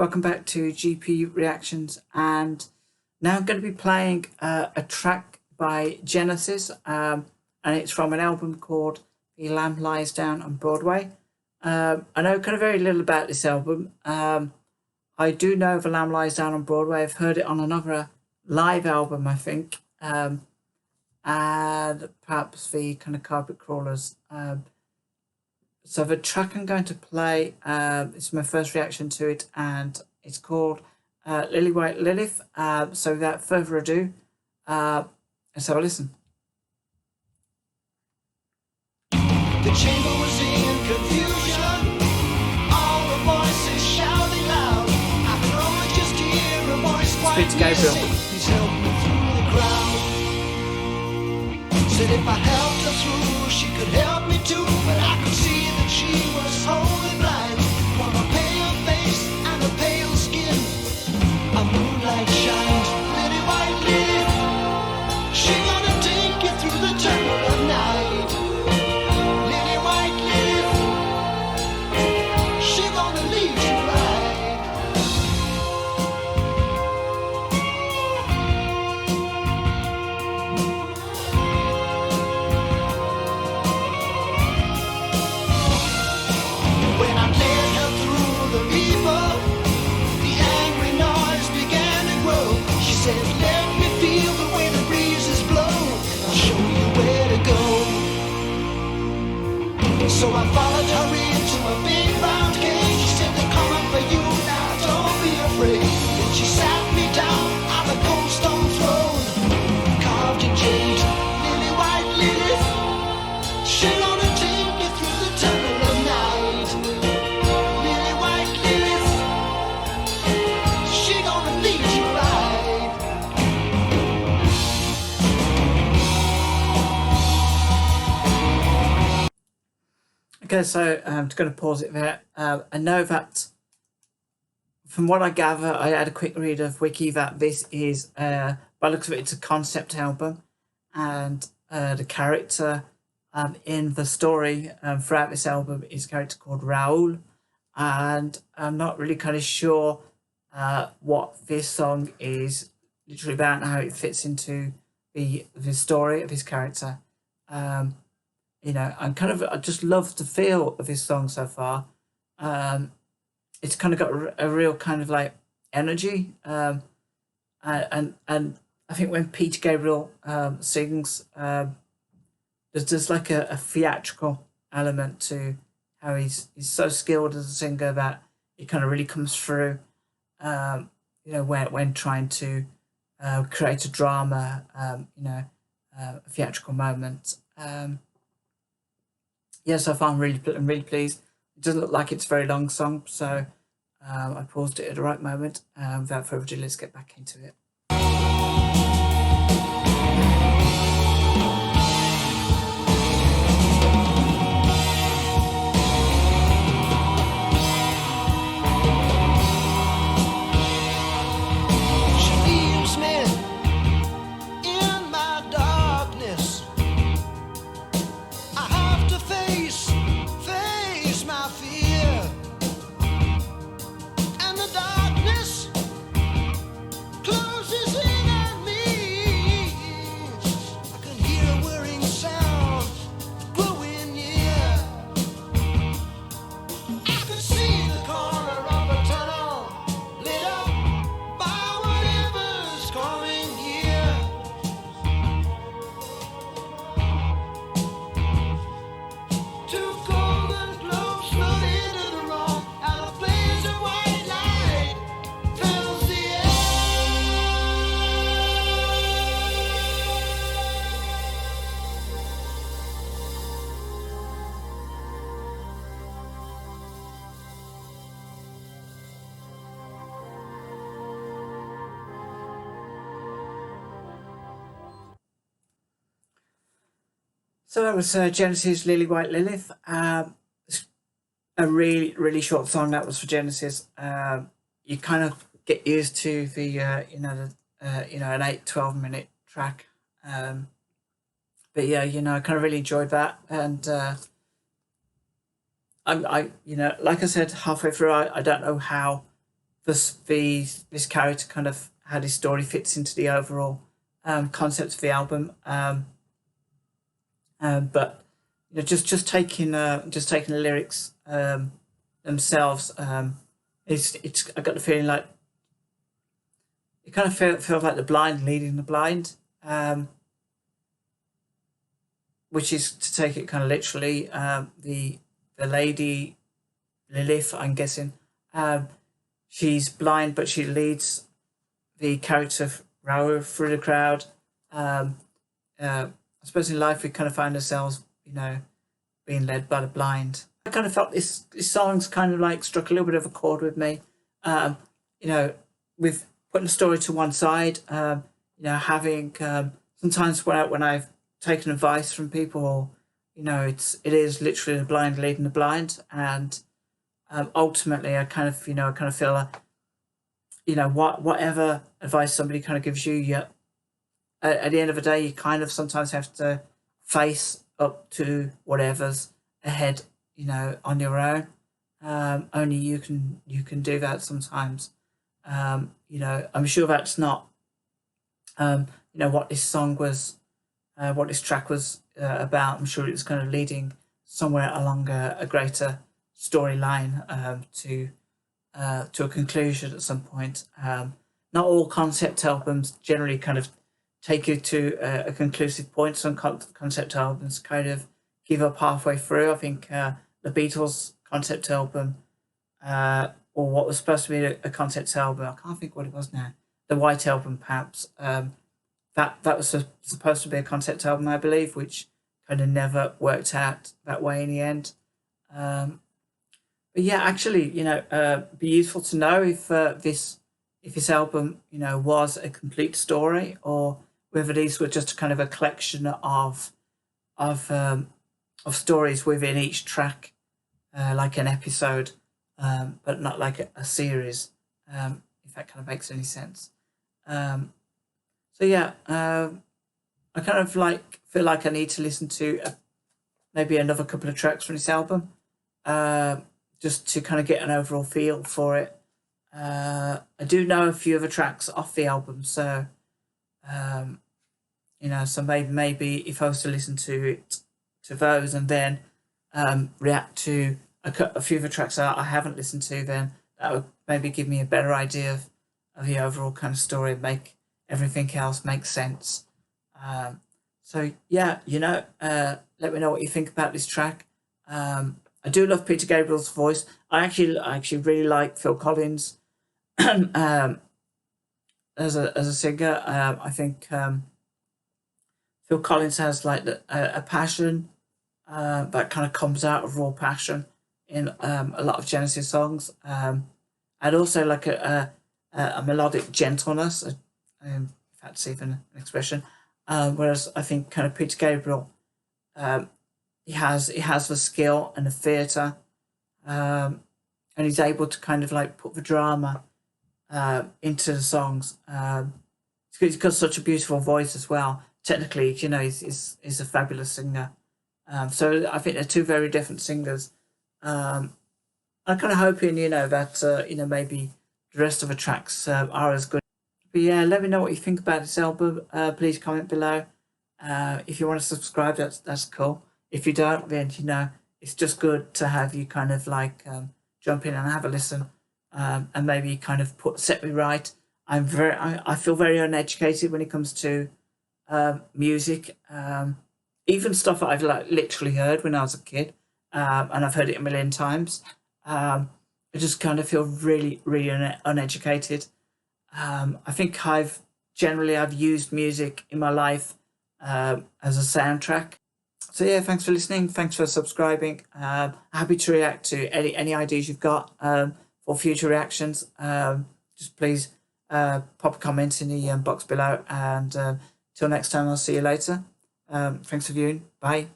Welcome back to GP Reactions, and now I'm going to be playing a track by Genesis, and it's from an album called The Lamb Lies Down on Broadway. I know kind of very little about this album. I do know The Lamb Lies Down on Broadway. I've heard it on another live album, I think, and perhaps the kind of Carpet Crawlers. So the track I'm going to play, it's my first reaction to it, and it's called Lilywhite Lilith. So without further ado, let's have a listen. The chamber was in confusion, all the voices shouting loud. I could only just hear a voice quite near say, please help me through the crowd. Said if I helped her through, she could help me too, but I could see that she was wholly blind. From a pale face and a pale skin, a moonlight shines, lily white Lilith. She gonna take you through the tunnel of night. Lily white Lilith, she gonna lead you right. When I led her through the river, the angry noise began to grow. She said, let me feel the way the breezes blow. I'll show you where to go. So I followed her into a big round cage. She said, they're coming for you now, don't be afraid. Then she sat me down on a cold stone throne, carved in jade. Lily white Lilith, she gonna take you through the tunnel of night. Lily white Lilith, she gonna lead you right. Okay, so I'm just going to pause it there. I know that from what I gather, I had a quick read of Wiki that this is, by the looks of it, it's a concept album, and the character in the story throughout this album is a character called Raoul, and I'm not really kind of sure what this song is literally about and how it fits into the story of his character. You know, I just love the feel of this song so far. It's kind of got a real kind of like energy, and I think when Peter Gabriel sings, there's like a theatrical element to how he's so skilled as a singer that it kind of really comes through. You know, when trying to create a drama, you know, a theatrical moment. Yeah, so far I'm really pleased. It doesn't look like it's a very long song, so I paused it at the right moment. Without further ado, let's get back into it. She leaves me in my darkness. I have to face my fear, and the darkness closes in on me. I can hear a whirring sound growing near. I can see the corner of a tunnel lit up by whatever's coming here. Two golden globes float into the room, and a blaze of white light fills the air. So that was Genesis' Lilywhite Lilith. It's a really short song that was for Genesis. You kind of get used to the you know an 8-12 minute track. But yeah, you know, I kind of really enjoyed that, and I you know, like I said halfway through, I don't know how this character, kind of how this story fits into the overall concept of the album. But just taking the lyrics themselves, it's I got the feeling like it kind of feels like the blind leading the blind, which is, to take it kind of literally, the lady Lilith, I'm guessing, she's blind, but she leads the character Raoul through the crowd. I suppose in life we kind of find ourselves, being led by the blind. I kind of felt this song's kind of like struck a little bit of a chord with me. With putting the story to one side, having sometimes when I've taken advice from people, it is literally the blind leading the blind, and ultimately I kind of feel like, whatever advice somebody kind of gives you, at the end of the day, you kind of sometimes have to face up to whatever's ahead, on your own. Only you can do that sometimes. I'm sure that's not, what this song was, what this track was about. I'm sure it was kind of leading somewhere along a greater storyline, to a conclusion at some point. Not all concept albums generally kind of take you to a conclusive point. Some concept albums kind of give up halfway through. I think the Beatles concept album, or what was supposed to be a concept album, I can't think what it was now. The White Album, perhaps. That was supposed to be a concept album, I believe, which kind of never worked out that way in the end. But yeah, actually, be useful to know if this album, was a complete story, or whether these were just kind of a collection of stories within each track, like an episode, but not like a series, if that kind of makes any sense. So yeah, I kind of feel like I need to listen to maybe another couple of tracks from this album, just to kind of get an overall feel for it. I do know a few other tracks off the album, so so maybe if I was to listen to those and then react to a few of the tracks I haven't listened to, then that would maybe give me a better idea of the overall kind of story and make everything else make sense. So yeah, let me know what you think about this track. I do love Peter Gabriel's voice. I actually really like Phil Collins as a singer. I think Phil Collins has like a passion that kind of comes out of raw passion in a lot of Genesis songs, and also like a melodic gentleness, if that's even an expression. Whereas I think kind of Peter Gabriel, he has the skill and the theatre, and he's able to kind of like put the drama into the songs. He's got such a beautiful voice as well. Technically, he's a fabulous singer. So I think they're two very different singers. I'm kind of hoping, that maybe the rest of the tracks are as good. But yeah, let me know what you think about this album. Please comment below. If you want to subscribe, that's cool. If you don't, then it's just good to have you kind of like jump in and have a listen, and maybe kind of set me right. I feel very uneducated when it comes to music, even stuff that I've like literally heard when I was a kid, and I've heard it a million times. I just kind of feel really, really uneducated. I think I've used music in my life as a soundtrack. So yeah, thanks for listening. Thanks for subscribing. Happy to react to any ideas you've got for future reactions. Just please pop a comment in the box below. And till next time, I'll see you later. Thanks for viewing. Bye.